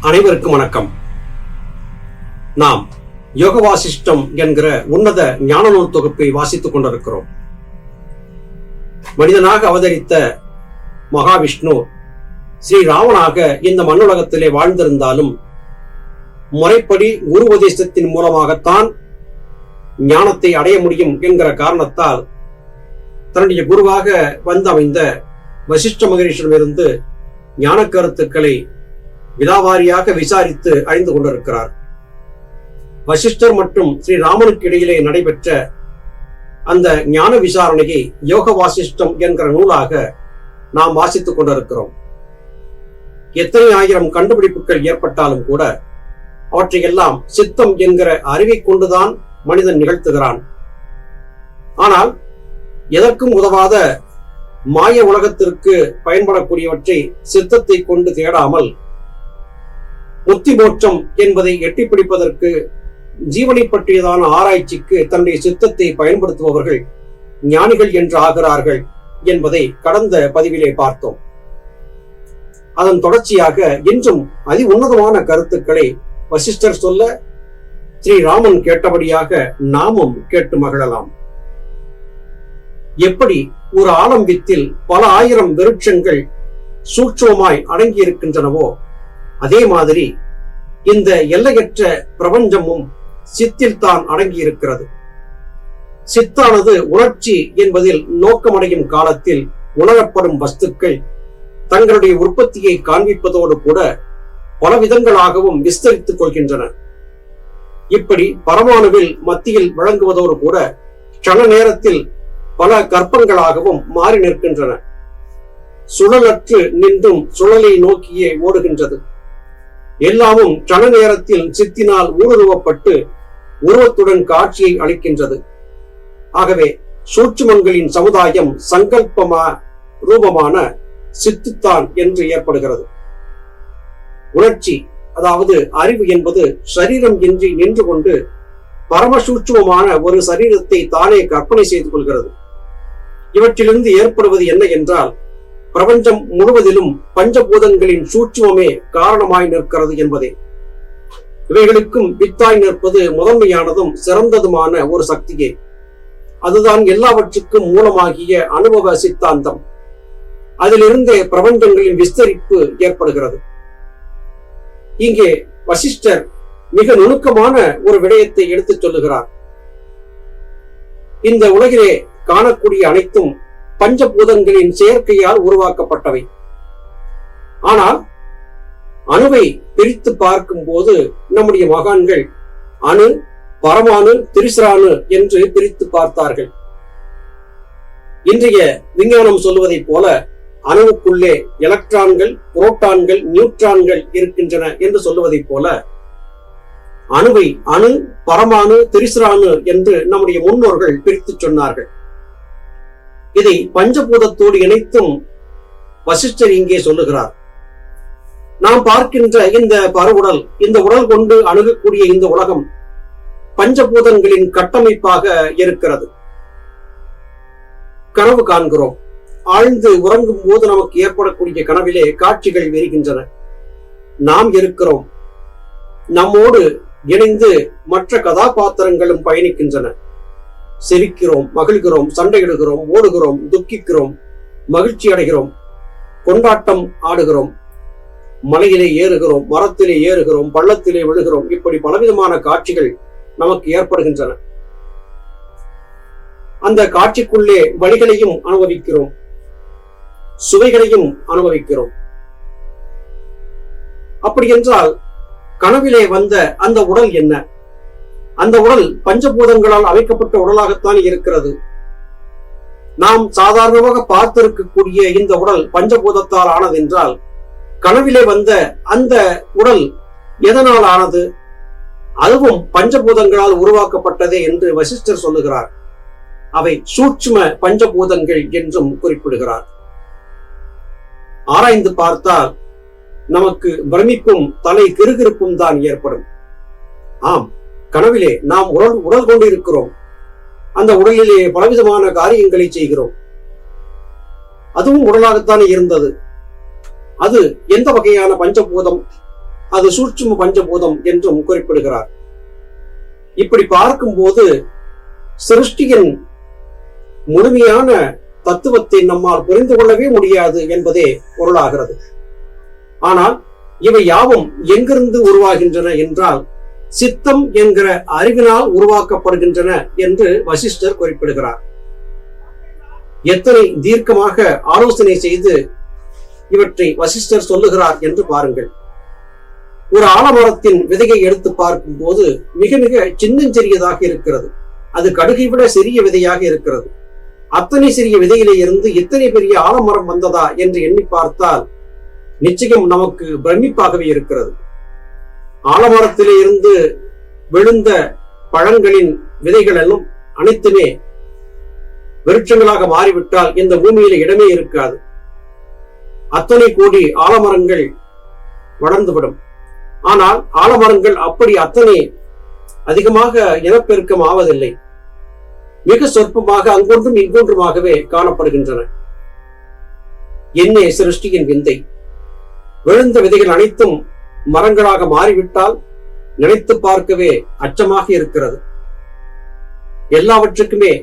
அனைவருக்கும் வணக்கம். நாம் யோக வாசிஷ்டம் என்கிற உன்னத ஞான நூல் தொகுப்பை வாசித்துக் கொண்டிருக்கிறோம். மனிதனாக அவதரித்த மகாவிஷ்ணு ஸ்ரீராமனாக இந்த மண்ணுலகத்திலே வாழ்ந்திருந்தாலும் முறைப்படி குரு உபதேசத்தின் மூலமாகத்தான் ஞானத்தை அடைய முடியும் என்கிற காரணத்தால் தன்னுடைய குருவாக வந்தமைந்த வசிஷ்ட மகரிஷிடமிருந்து ஞான கருத்துக்களை விலாவாரியாக விசாரித்து அறிந்து கொண்டிருக்கிறார். வசிஷ்டர் மற்றும் ஸ்ரீராமனுக்கு இடையிலே நடைபெற்ற அந்த ஞான விசாரணையை யோக வாசிஷ்டம் என்கிற நூலாக நாம் வாசித்துக் கொண்டிருக்கிறோம். எத்தனை ஆயிரம் கண்டுபிடிப்புகள் ஏற்பட்டாலும் கூட அவற்றையெல்லாம் சித்தம் என்கிற அறிவை கொண்டுதான் மனிதன் நிகழ்த்துகிறான். ஆனால் எதற்கும் உதவாத மாய உலகத்திற்கு பயன்படக்கூடியவற்றை சித்தத்தை கொண்டு தேடாமல் முக்தி மோட்சம் என்பதை எட்டி பிடிப்பதற்கு ஜீவனை பற்றியதான ஆராய்ச்சிக்கு தன்னுடைய சித்தத்தை பயன்படுத்துபவர்கள் ஞானிகள் என்று ஆகிறார்கள் என்பதை கடந்த பதிவிலே பார்த்தோம். அதன் தொடர்ச்சியாக இன்றும் அதி உன்னதமான கருத்துக்களை வசிஷ்டர் சொல்ல ஸ்ரீராமன் கேட்டபடியாக நாமும் கேட்டு மகிழலாம். எப்படி ஒரு ஆலம் வித்தில் பல ஆயிரம் விருட்சங்கள் சூட்சமாய் அடங்கி இருக்கின்றனவோ அதே மாதிரி இந்த எல்லையற்ற பிரபஞ்சமும் சித்தில் தான் அடங்கி இருக்கிறது. சித்தானது உணர்ச்சி என்பதில் நோக்கமடையும் காலத்தில் உணரப்படும் வஸ்துக்கள் தங்களுடைய உற்பத்தியை காண்பிப்பதோடு கூட பல விதங்களாகவும் விஸ்தரித்துக் கொள்கின்றன. இப்படி பரமாணுவில் மத்தியில் வழங்குவதோடு கூட க்ஷண நேரத்தில் பல கற்பங்களாகவும் மாறி நிற்கின்றன. சுழலற்று நின்றும் சுழலை நோக்கியே ஓடுகின்றது. எல்லாமும் க்ஷண நேரத்தில் சித்தினால் ஊடுருவப்பட்டு உருவத்துடன் காட்சியை அளிக்கின்றது. ஆகவே சூட்சுமங்களின் சமுதாயம் சங்கல்பமா ரூபமான சித்துத்தான் என்று ஏற்படுகிறது. உணர்ச்சி அதாவது அறிவு என்பது சரீரம் இன்றி நின்று கொண்டு பரமசூட்சுமமான ஒரு சரீரத்தை தானே கற்பனை செய்து கொள்கிறது. இவற்றிலிருந்து ஏற்படுவது என்ன என்றால் பிரபஞ்சம் முழுவதிலும் பஞ்சபூதங்களின் சூட்சுமமே காரணமாய் நிற்கிறது என்பதே. இவைகளுக்கும் வித்தாய் நிற்பது முதன்மையானதும் சிறந்ததுமான ஒரு சக்தியே. அதுதான் எல்லாவற்றுக்கும் மூலமாகிய அனுபவ சித்தாந்தம். அதிலிருந்தே பிரபஞ்சங்களின் விஸ்தரிப்பு ஏற்படுகிறது. இங்கே வசிஷ்டர் மிக நுணுக்கமான ஒரு விடயத்தை எடுத்துச் சொல்லுகிறார். இந்த உலகிலே காணக்கூடிய அனைத்தும் பஞ்சபூதங்களின் செயற்கையால் உருவாக்கப்பட்டவை. ஆனால் அணுவை பிரித்து பார்க்கும் போது நம்முடைய மகான்கள் அணு, பரமாணு, திரிசராணு என்று பிரித்து பார்த்தார்கள். இன்றைய விஞ்ஞானம் சொல்லுவதைப் போல அணுவுக்குள்ளே எலக்ட்ரான்கள், புரோட்டான்கள், நியூட்ரான்கள் இருக்கின்றன என்று சொல்லுவதைப் போல அணுவை அணு, பரமாணு, திரிசராணு என்று நம்முடைய முன்னோர்கள் பிரித்து சொன்னார்கள். இதை பஞ்சபூதத்தோடு இணைத்தும் வசிஷ்டர் இங்கே சொல்லுகிறார். நாம் பார்க்கின்ற இந்த பருவுடல், இந்த உடல் கொண்டு அணுகக்கூடிய இந்த உலகம் பஞ்சபூதங்களின் கட்டமைப்பாக இருக்கிறது. கனவு காண்கிறோம். ஆழ்ந்து உறங்கும் போது நமக்கு ஏற்படக்கூடிய கனவிலே காட்சிகள் விரிகின்றன. நாம் இருக்கிறோம். நம்மோடு இணைந்து மற்ற கதாபாத்திரங்களும் பயணிக்கின்றன. சிரிக்கிறோம், மகிழ்கிறோம், சண்டையிடுகிறோம், ஓடுகிறோம், துக்கிக்கிறோம், மகிழ்ச்சி அடைகிறோம், கொண்டாட்டம் ஆடுகிறோம், மலையிலே ஏறுகிறோம், மரத்திலே ஏறுகிறோம், பள்ளத்திலே விழுகிறோம். இப்படி பலவிதமான காட்சிகள் நமக்கு ஏற்படுகின்றன. அந்த காட்சிக்குள்ளே வலிகளையும் அனுபவிக்கிறோம், சுவைகளையும் அனுபவிக்கிறோம். அப்படி என்றால் கனவிலே வந்த அந்த உடல் என்ன? அந்த உடல் பஞ்சபூதங்களால் அமைக்கப்பட்ட உடலாகத்தான் இருக்கிறது. நாம் சாதாரணமாக பார்த்திருக்கக்கூடிய இந்த உடல் பஞ்சபூதத்தால் ஆனது என்றால் கனவிலே வந்த அந்த உடல் எதனால் ஆனது? அதுவும் பஞ்சபூதங்களால் உருவாக்கப்பட்டதே என்று வசிஷ்டர் சொல்லுகிறார். அவை சூட்சும பஞ்சபூதங்கள் என்றும் குறிப்பிடுகிறார். ஆராய்ந்து பார்த்தால் நமக்கு பிரமிப்பும் தலை கிறுகிறுப்பும் தான் ஏற்படும். ஆம், கனவிலே நாம் உடல் கொண்டு இருக்கிறோம். அந்த உடலிலே பலவிதமான காரியங்களை செய்கிறோம். அதுவும் உடலாகத்தானே இருந்தது. அது எந்த வகையான பஞ்சபூதம்? அது சூட்சும பஞ்சபூதம் என்றும் குறிப்பிடுகிறார். இப்படி பார்க்கும்போது சிருஷ்டியின் முழுமையான தத்துவத்தை நம்மால் புரிந்து கொள்ளவே முடியாது என்பதே பொருளாகிறது. ஆனால் இவை யாவும் எங்கிருந்து உருவாகின்றன என்றால் சித்தம் என்கிற அறிவினால் உருவாக்கப்படுகின்றன என்று வசிஷ்டர் குறிப்பிடுகிறார். எத்தனை தீர்க்கமாக ஆலோசனை செய்து இவற்றை வசிஷ்டர் சொல்லுகிறார் என்று பாருங்கள். ஒரு ஆலமரத்தின் விதையை எடுத்து பார்க்கும் போது மிக மிக சின்னஞ்சிறியதாக இருக்கிறது. அது கடுகை விட சிறிய விதையாக இருக்கிறது. அத்தனை சிறிய விதையிலே இருந்து இத்தனை பெரிய ஆலமரம் வந்ததா என்று எண்ணி பார்த்தால் நிச்சயம் நமக்கு பிரமிப்பாகவே இருக்கிறது. ஆலமரத்திலே இருந்து விழுந்த பழங்களின் விதைகள் எல்லாம் அனைத்துமே விருட்சங்களாக மாறிவிட்டால் இந்த பூமியில இடமே இருக்காது. அத்தனை கோடி ஆலமரங்கள் வளர்ந்துவிடும். ஆனால் ஆலமரங்கள் அப்படி அத்தனை அதிகமாக இனப்பெருக்கம் ஆவதில்லை. மிக சொற்பமாக அங்கொன்றும் இங்கொன்றுமாகவே காணப்படுகின்றன. என்னே சிருஷ்டியின் விந்தை! விழுந்த விதைகள் அனைத்தும் மரங்களாக மாறிவிட்டால் நினைத்து பார்க்கவே அச்சமாக இருக்கிறது. எல்லாவற்றுக்குமே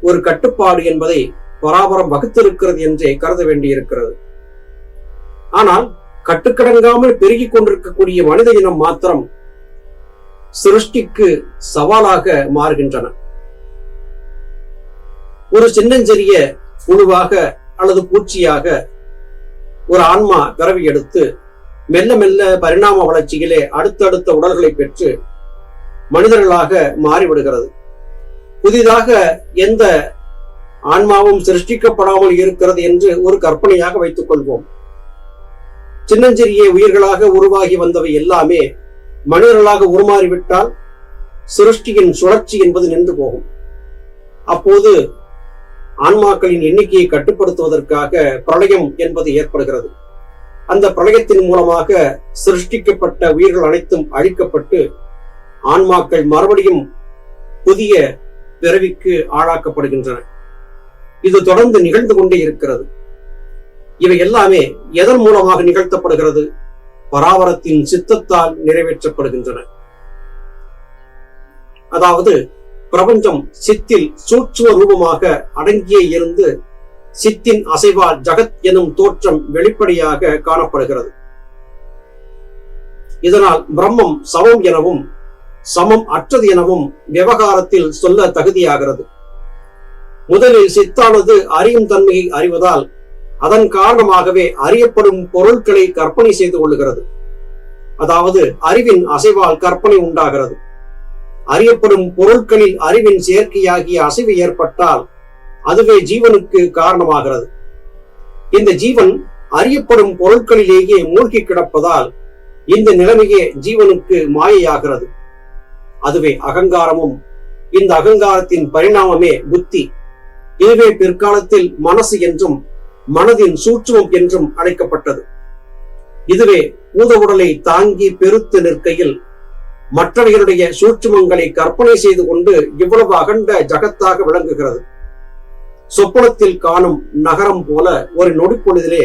ஒரு கட்டுப்பாடு என்பதை பராபரம் வகுத்திருக்கிறது என்றே கருத வேண்டியிருக்கிறது. ஆனால் கட்டுக்கடங்காமல் பெருகிக் கொண்டிருக்கக்கூடிய மனித இனம் மாத்திரம் சிருஷ்டிக்கு சவாலாக மாறுகின்றன. ஒரு சின்னஞ்சிறிய புழுவாக அல்லது பூச்சியாக ஒரு ஆன்மா பிறவி எடுத்து மெல்ல மெல்ல பரிணாம வளர்ச்சியிலே அடுத்தடுத்த உடல்களை பெற்று மனிதர்களாக மாறிவிடுகிறது. புதிதாக எந்த ஆன்மாவும் சிருஷ்டிக்கப்படாமல் இருக்கிறது என்று ஒரு கற்பனையாக வைத்துக் கொள்வோம். சின்னஞ்சிறிய உயிர்களாக உருவாகி வந்தவை எல்லாமே மனிதர்களாக உருமாறிவிட்டால் சிருஷ்டியின் சுழற்சி என்பது நின்று போகும். அப்போது ஆன்மாக்களின் எண்ணிக்கையை கட்டுப்படுத்துவதற்காக பிரளயம் என்பது ஏற்படுகிறது. அந்த பிரளயத்தின் மூலமாக சிருஷ்டிக்கப்பட்ட உயிர்கள் அனைத்தும் அழிக்கப்பட்டு ஆன்மாக்கள் மறுபடியும் புதிய பிறவிக்கு ஆளாக்கப்படுகின்றன. இது தொடர்ந்து நிகழ்ந்து கொண்டே இருக்கிறது. இவை எல்லாமே எதன் மூலமாக நிகழ்த்தப்படுகிறது? பராபரத்தின் சித்தத்தால் நிறைவேற்றப்படுகின்றன. அதாவது பிரபஞ்சம் சித்தில் சூட்சும ரூபமாக அடங்கியே இருந்து சித்தின் அசைவால் ஜகத் எனும் தோற்றம் வெளிப்படையாக காணப்படுகிறது. இதனால் பிரம்மம் சமம் எனவும் சமம் அற்றது எனவும் விவகாரத்தில் சொல்ல தகுதியாகிறது. முதலில் சித்தானது அறியும் தன்மையை அறிவதால் அதன் காரணமாகவே அறியப்படும் பொருட்களை கற்பனை செய்து கொள்ளுகிறது. அதாவது அறிவின் அசைவால் கற்பனை உண்டாகிறது. அறியப்படும் பொருட்களில் அறிவின் செயற்கையாகிய அசைவு ஏற்பட்டால் அதுவே ஜீவனுக்கு காரணமாகிறது. இந்த ஜீவன் அறியப்படும் பொருட்களிலேயே மூழ்கி கிடப்பதால் இந்த நிலைமையே ஜீவனுக்கு மாயையாகிறது. அதுவே அகங்காரமும் இந்த அகங்காரத்தின் பரிணாமமே புத்தி. இதுவே பிற்காலத்தில் மனசு என்றும் மனதின் சூட்சுமம் என்றும் அழைக்கப்பட்டது. இதுவே பூத உடலை தாங்கி பெருத்து நிற்கையில் மற்றவர்களுடைய சூட்சுமங்களை கற்பனை செய்து கொண்டு இவ்வளவு அகண்ட ஜகத்தாக விளங்குகிறது. சொப்பனத்தில் காணும் நகரம் போல ஒரு நொடிப்பொழுதிலே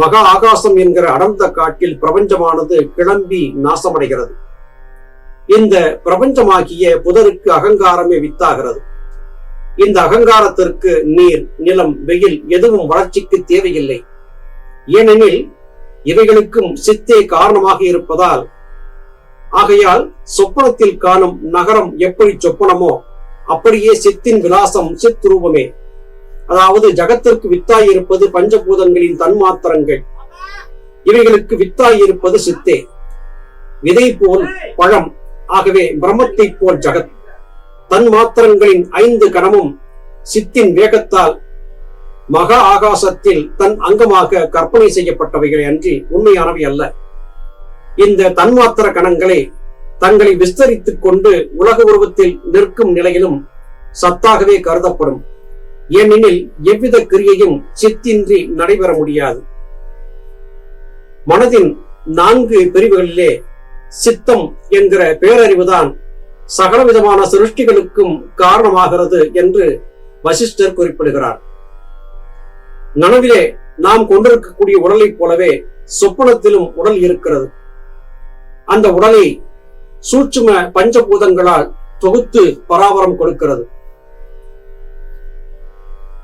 மகா ஆகாசம் என்கிற அடர்ந்த காட்டில் பிரபஞ்சமானது கிளம்பி நாசமடைகிறது. இந்த பிரபஞ்சமாகிய புதருக்கு அகங்காரமே வித்தாகிறது. இந்த அகங்காரத்திற்கு நீர், நிலம், வெயில் எதுவும் வளர்ச்சிக்கு தேவையில்லை. ஏனெனில் இவைகளுக்கும் சித்தே காரணமாக இருப்பதால். ஆகையால் சொப்பனத்தில் காணும் நகரம் எப்படி சொப்பனமோ அப்படியே சித்தின் விலாசம் சித் ரூபமே. அதாவது ஜகத்திற்கு வித்தாய் இருப்பது பஞ்சபூதங்களின் தன்மாத்திரங்கள். இவைகளுக்கு வித்தாய் இருப்பது சித்தே. விதை போல் பழம். ஆகவே பிரம்மத்தை போல் ஜகத். தன்மாத்திரங்களின் 5 கணமும் சித்தின் வேகத்தால் மகா ஆகாசத்தில் தன் அங்கமாக கற்பனை செய்யப்பட்டவைகளை அன்றி உண்மையானவை அல்ல. இந்த தன்மாத்திர கணங்களை தங்களை விஸ்தரித்துக் கொண்டு உலக உருவத்தில் நிற்கும் நிலையிலும் சத்தாகவே கருதப்படும். ஏனெனில் எவ்வித கிரியையும் சித்தின்றி நடைபெற முடியாது. மனதின் 4 பிரிவுகளிலே சித்தம் என்கிற பேரறிவுதான் சகலவிதமான சிருஷ்டிகளுக்கும் காரணமாகிறது என்று வசிஷ்டர் குறிப்பிடுகிறார். நனவிலே நாம் கொண்டிருக்கக்கூடிய உடலை போலவே சொப்பனத்திலும் உடல் இருக்கிறது. அந்த உடலை சூட்சும பஞ்சபூதங்களால் தொகுத்து பராபரம் கொடுக்கிறது.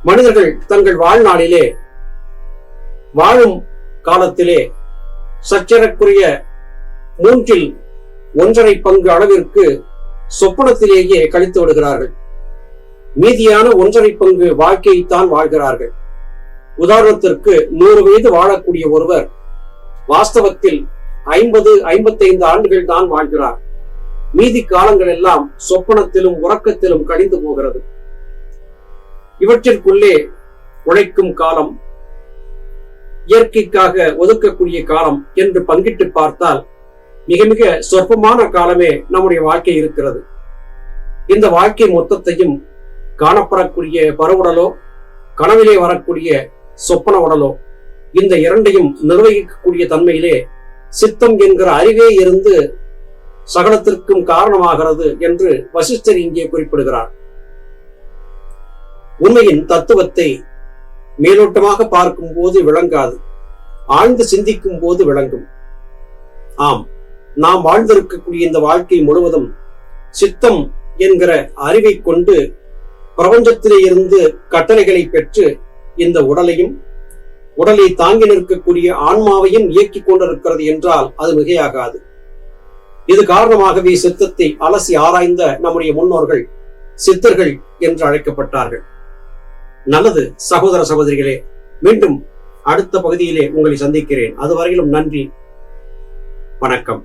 மனிதர்கள் தங்கள் வாழ்நாளிலே வாழும் காலத்திலே சற்றேறக்குரிய 1/3 பங்கு அளவிற்கு சொப்பனத்திலேயே கழித்து விடுகிறார்கள். மீதியான 1/2 பங்கு வாழ்க்கையைத்தான் வாழ்கிறார்கள். உதாரணத்திற்கு 100 வயது வாழக்கூடிய ஒருவர் வாஸ்தவத்தில் 50-55 ஆண்டுகள் தான் வாழ்கிறார். மீதி காலங்கள் எல்லாம் சொப்பனத்திலும் உறக்கத்திலும் கழிந்து போகிறது. இவற்றிற்குள்ளே உழைக்கும் காலம், இயற்கைக்காக ஒதுக்கக்கூடிய காலம் என்று பங்கிட்டு பார்த்தால் மிக மிக சொற்பமான காலமே நம்முடைய வாழ்க்கை இருக்கிறது. இந்த வாழ்க்கை மொத்தத்தையும் காணப்படக்கூடிய பருவுடலோ கனவிலே வரக்கூடிய சொப்பன உடலோ இந்த இரண்டையும் நிர்வகிக்கக்கூடிய தன்மையிலே சித்தம் என்கிற அறிவே இருந்து சகலத்திற்கும் காரணமாகிறது என்று வசிஷ்டர் இங்கே குறிப்பிடுகிறார். உண்மையின் தத்துவத்தை மேலோட்டமாக பார்க்கும் போது விளங்காது, ஆழ்ந்து சிந்திக்கும் போது விளங்கும். ஆம், நாம் வாழ்ந்திருக்கக்கூடிய இந்த வாழ்க்கை முழுவதும் சித்தம் என்கிற அறிவை கொண்டு பிரபஞ்சத்திலே இருந்து கட்டளைகளை பெற்று இந்த உடலையும் உடலை தாங்கி நிற்கக்கூடிய ஆன்மாவையும் இயக்கிக் கொண்டிருக்கிறது என்றால் அது மிகையாகாது. இது காரணமாகவே சித்தத்தை அலசி ஆராய்ந்த நம்முடைய முன்னோர்கள் சித்தர்கள் என்று அழைக்கப்பட்டார்கள். நல்லது சகோதர சகோதரிகளே, மீண்டும் அடுத்த பகுதியிலே உங்களை சந்திக்கிறேன். அதுவரையிலும் நன்றி, வணக்கம்.